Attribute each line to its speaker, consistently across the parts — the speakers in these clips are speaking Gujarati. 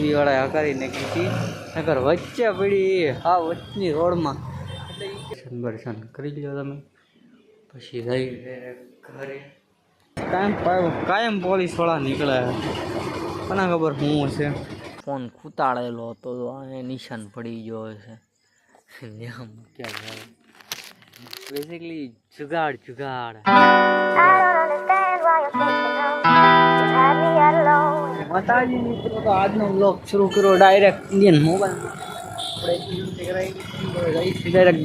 Speaker 1: વાળા હકારીને કીધી નકર વચ્ચે પડી હા વચ્ચની રોડમાં એટલે દર્શન કરી લ્યો તમે પછી જઈ ઘરે કાયમ પોલીસ વાળા નીકળે કોના ખબર શું છે ફોન ખૂતાડેલો હતો નિશાન પડી ગયો છે બેસિકલી જુગાડ માતાજી મિત્રો તો આજનો બ્લોગ શરૂ કર્યો ડાયરેક્ટ ઇન્ડિયન મોબાઈલ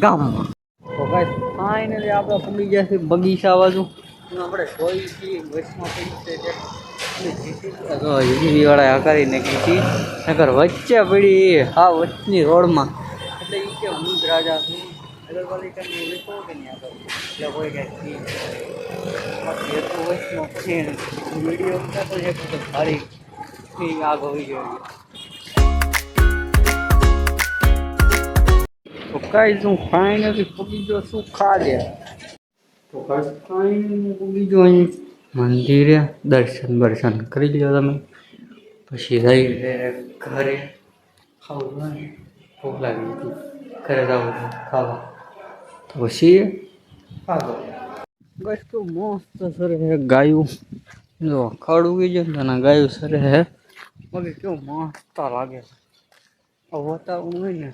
Speaker 1: ગામમાં તો ગાઈસ ફાઇનલી આપણે પડી ગયા છે બગીચા બાજુ આપણે જોઈ છીએ બસમાં પડી વાળા હકારીને કીધી નકર વચ્ચે પડી હા વચ્ચની રોડમાં એટલે એ કે હું જ રાજા છું નગરપાલિકાની લીધો કે નહીં આગળ એટલે કોઈ કાંઈ વિડીયો ઉતારતો છે તો સારી આગ હોવી જોઈએ તો કાંઈ શું ફાઇનલી પૂગી ગયો શું ખાજે તો કાંઈ પૂગી ગયો અહીં મંદિરે દર્શન કરી લ્યો તમે પછી જઈ ઘરે ખાવું ભૂખ લાગી હતી ઘરે જવું ખાવા તો પછી બસ તો મસ્ત સરે હે ગાયું જો ખડ ઉગી જાય ને ગાયું સરે હે બાકી કેવું મસ્ત લાગે છે હોતા હોય ને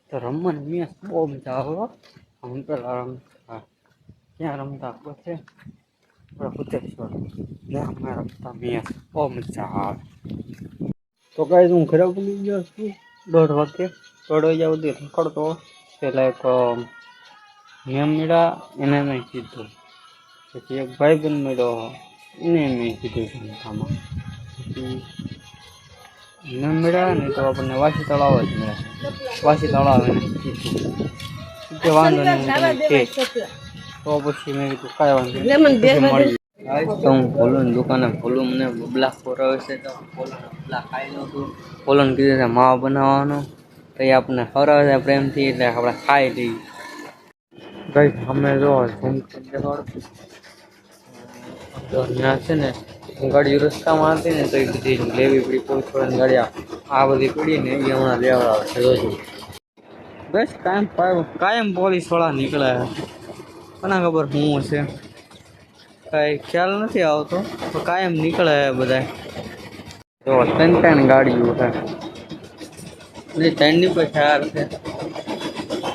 Speaker 1: તો રમવાની મેચ બહુ મજા આવે હું પેલા રમતા ક્યાં રમતા પછી ભૂતેશ્વર ત્યાં અમે રમતા મેચ બહુ મજા આવે તો કાંઈ હું ઘરે ભૂલી ગયો છું 1:30 વાગે 1:30 વાગ્યા સુધી રખડતો પેલા એક નિયમ મેળા એને મેં કીધું પછી એક ભાઈબંધ મળ્યો એને મેં કીધું જમવામાં પછી નિયમ મેળા ને તો આપણને વાસી તળાવ જ મળે વાસી તળાવ એને કીધું કે વાંધો નહીં તો પછી મેં કીધું કાંઈ વાંધો તો હું ભોલું દુકાને ભોલું મને બબલા ખોરાવે છે તો ભોલું બબલા ખાઈ લઉં છું ભોલું કીધું છે માવા બનાવવાનો તો એ આપણને ખવડાવે છે પ્રેમથી એટલે આપણે ખાઈ લઈએ ગઈ અમે જો ત્યાં છે ને ગાડી રસ્તામાં હતી ને તો એ બધી લેવી પડી પોલીસવાળાની ગાડી આ બધી પડી ને એ હમણાં લેવા આવે છે જોજો બસ કાયમ પોલીસવાળા નીકળે કોના ખબર શું છે કાંઈ ખ્યાલ નથી આવતો તો કાયમ નીકળે બધા તો 3 ગાડીઓ છે નહીં 3ની પર 4 છે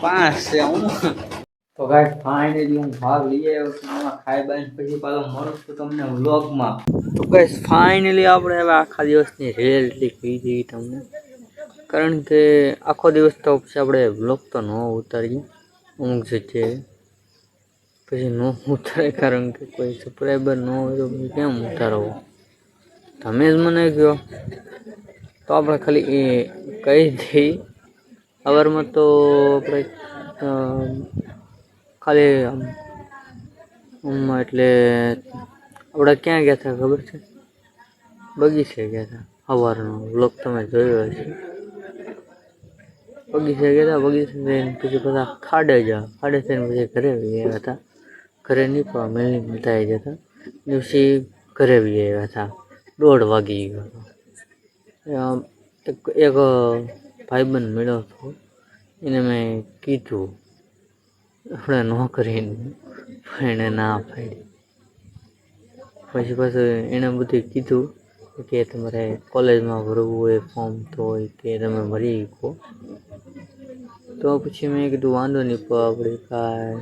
Speaker 1: 5 છે હું તો ગાઈસ ફાઇનલી હું ભાગ લઈ આવ્યો છું ખાઈ બાઈને પછી પાછો મળું છું તમને વ્લોગમાં તો ગાઈસ ફાઇનલી આપણે હવે આખા દિવસની રિયલિટી કહી દઈએ તમને કારણ કે આખો દિવસ તો પછી આપણે વ્લોગ તો ન ઉતારીએ અમુક જગ્યાએ પછી ન ઉતારે કારણ કે કોઈ સબસ્ક્રાઈબર ન હોય તો કેમ ઉતારવો તમે જ મને કહો તો આપણે ખાલી એ કહી દઈએ સવારમાં તો આપણે ખાલી એટલે આપણે ક્યાં ગયા હતા ખબર છે બગીચે ગયા હતા સવારનો વ્લોગ તમે જોયો હશે બગીચે ગયા હતા બગીચે જઈને પછી બધા ખાડે થઈને પછી ઘરે ગયા હતા ઘરે નહીં પણ મેળની મળતા જતા પછી ઘરે બી આવ્યા હતા 1:30 વાગી ગયો હતો એક ભાઈબંધ મળ્યો હતો એને મેં કીધું આપણે નોકરીનું એને ના પાડી પછી પાછું એણે બધું કીધું કે તમારે કોલેજમાં ભરવું હોય ફોર્મ તો હોય કે તમે ભરી શકો તો પછી મેં કીધું વાંધો નહીં પણ આપણે કાંઈ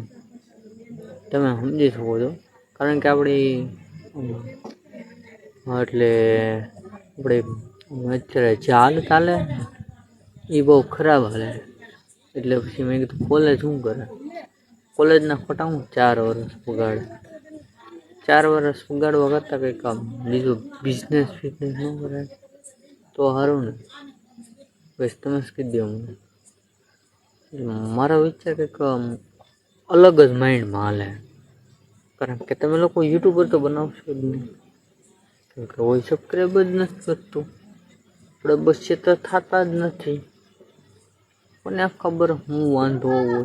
Speaker 1: તમે સમજી શકો છો કારણ કે આપણી એટલે આપણે અત્યારે ચાલ ચાલે એ બહુ ખરાબ હાલે એટલે પછી મેં કીધું કોલેજ શું કરે કોલેજના ખોટા હું 4 વર્ષ બગાડે 4 વર્ષ બગાડવા કરતાં કંઈક કામ બીજું બિઝનેસ ન કરે તો સારું ને બસ તમે જ કહી દો મને મારો વિચાર કંઈક અલગ જ માઇન્ડમાં હાલે કારણ કે તમે લોકો યુટ્યુબર તો બનાવશો જ નહીં કેમ કે કોઈ સબસ્ક્રાઈબ જ નથી કરતું આપણે બસ છે તો થતા જ નથી મને ખબર હું વાંધો હોય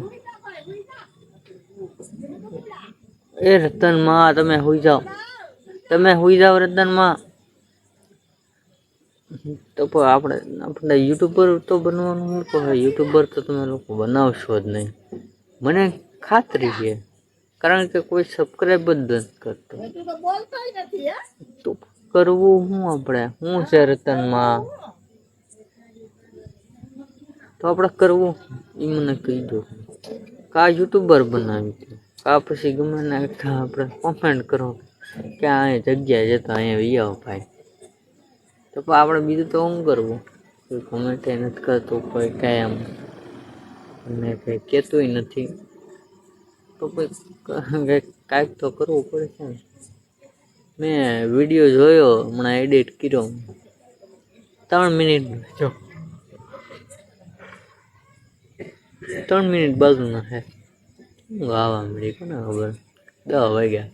Speaker 1: એ રતનમાં તમે સુઈ જાઓ રતનમાં તો પણ આપણે યુટ્યુબર તો બનવાનું હું તો યુટ્યુબર તો તમે લોકો બનાવશો જ નહીં, મને ખાતરી છે. કારણ કે કોઈ સબસ્ક્રાઈબ જ નથી કરતો. તો કરવું શું આપણે શું છે રતનમાં, તો આપણે કરવું એ મને કહી દો. કા યુટ્યુબર બનાવી કા પછી ગમે ને આપણે કોમેન્ટ કરો કે આ જગ્યાએ જતા અહીંયા વી આવો ભાઈ. તો આપણે બીજું તો શું કરવું, કોઈ કોમેન્ટ નથી કરતું, કોઈ કાંઈ આમ અને કંઈ કહેતુંય નથી, તો કોઈ કાંઈક તો કરવું પડે છે ને. મેં વિડીયો જોયો હમણાં એડિટ કર્યો 3 મિનિટ, જો 3 મિનિટ બાજુના છે. હું ગાવા મળી કોને ખબર, 10 વાગ્યા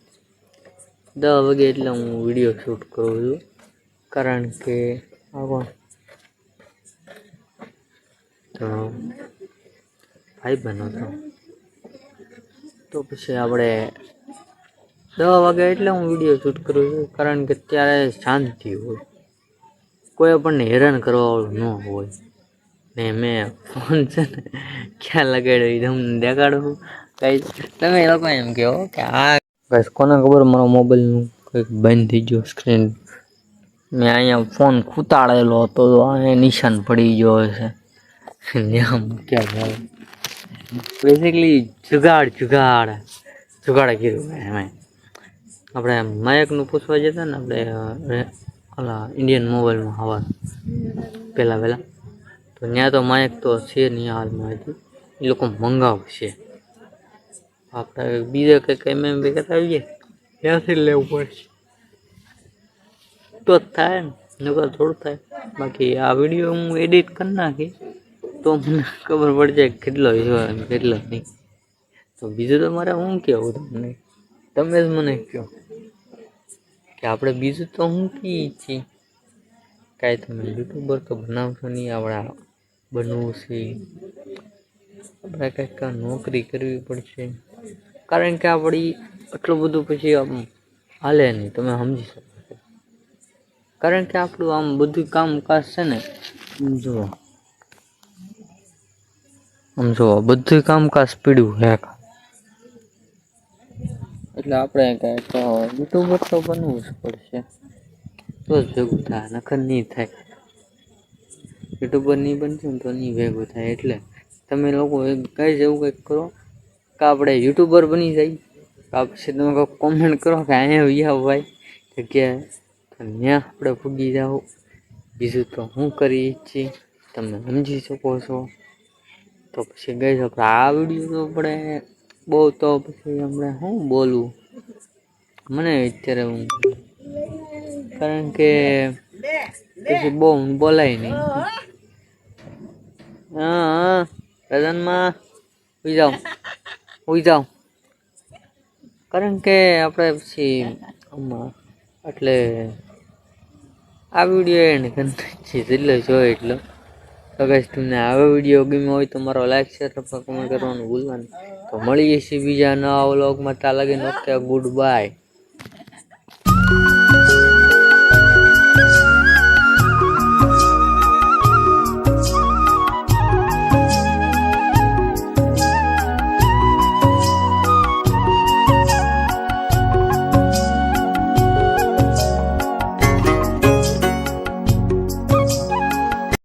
Speaker 1: 10 વાગે એટલે હું વિડીયો શૂટ કરું છું. કારણ કે આવો તો ભાઈ બનો તો પછી આપણે 10 વાગે એટલે હું વિડીયો શૂટ કરું છું. કારણ કે ત્યારે શાંતિ હોય, કોઈ આપણને હેરાન કરવાવાળું ન હોય. ને મેં ફોન છે ને ક્યાં લગાડ્યો એ તમને દેખાડું. કાંઈ તમે એ લોકો એમ કહો કે આ બસ કોને ખબર મારો મોબાઈલનું કંઈક બંધ થઈ ગયો સ્ક્રીન. મેં અહીંયા ફોન ખૂતાડેલો હતો તો અહીંયા નિશાન પડી ગયો હશે. ત્યાં મૂક્યા બેઝિકલી જુગાડ કર્યું મેં. આપણે માયકનું પૂછવા જતા ને આપણે ઓલા ઇન્ડિયન મોબાઈલમાં હવા પહેલાં તો ત્યાં તો માયક તો છે નહીં હાલમાં, હજી એ લોકો મંગાવશે. આપણે બીજા કંઈક એમ ભેગા આવીએ ત્યાંથી લેવું પડશે તો જ થાય ને, નકર થોડું થાય. બાકી આ વિડીયો હું એડિટ કરી નાખી તો મને ખબર પડી જાય કેટલો છે અને કેટલો નહીં. તો બીજું તો મારે શું કહેવું તમને, તમે જ મને કહો કે આપણે બીજું તો હું કહીએ છીએ. કાંઈ તમે યુટ્યુબર તો બનાવશો નહીં, આપણે બનવું છે. આપણે કંઈક નોકરી કરવી પડશે. કારણ કે આપણી એટલું બધું પછી આમ હાલે નહીં, તમે સમજી શકો છો. કારણ કે આપણું આમ બધું કામકાજ છે ને, જુઓ બધું કામકાજ પીડ્યું હે, એટલે આપણે કંઈક યુટ્યુબર તો બનવું જ પડશે તો જ ભેગું થાય, નકર નહીં થાય. યુટ્યુબર નહીં બનશે ને તો નહીં ભેગું થાય. એટલે તમે લોકો કંઈ જ એવું કંઈક કરો કે આપણે યુટ્યુબર બની જાય, કા પછી તમે કંઈક કોમેન્ટ કરો કે અહીંયા વ્યા ભાઈ જગ્યાએ, તો ત્યાં આપણે ભૂગી જાઓ. બીજું તો હું કરી છીએ તમે સમજી શકો છો. તો પછી ગઈ આપણે આ વિડીયો તો આપણે બહુ તો પછી હમણાં શું બોલવું મને અત્યારે હું, કારણ કે પછી બહુ બોલાય નહીં. હા પ્રધાનમાં ઉઈ જાઓ કારણ કે આપણે પછી આમાં એટલે આ વિડીયો એને જેટલો જોયો એટલો. તો ગાઈસ તમને આવો વિડીયો ગમ્યો હોય તો મારો લાઈક શેર કમેન્ટ કરવાનું ભૂલવાનું. તો મળીએ છીએ બીજા નવા વ્લોગમાં. ત્યાં લગીને ઓકે ગુડ બાય.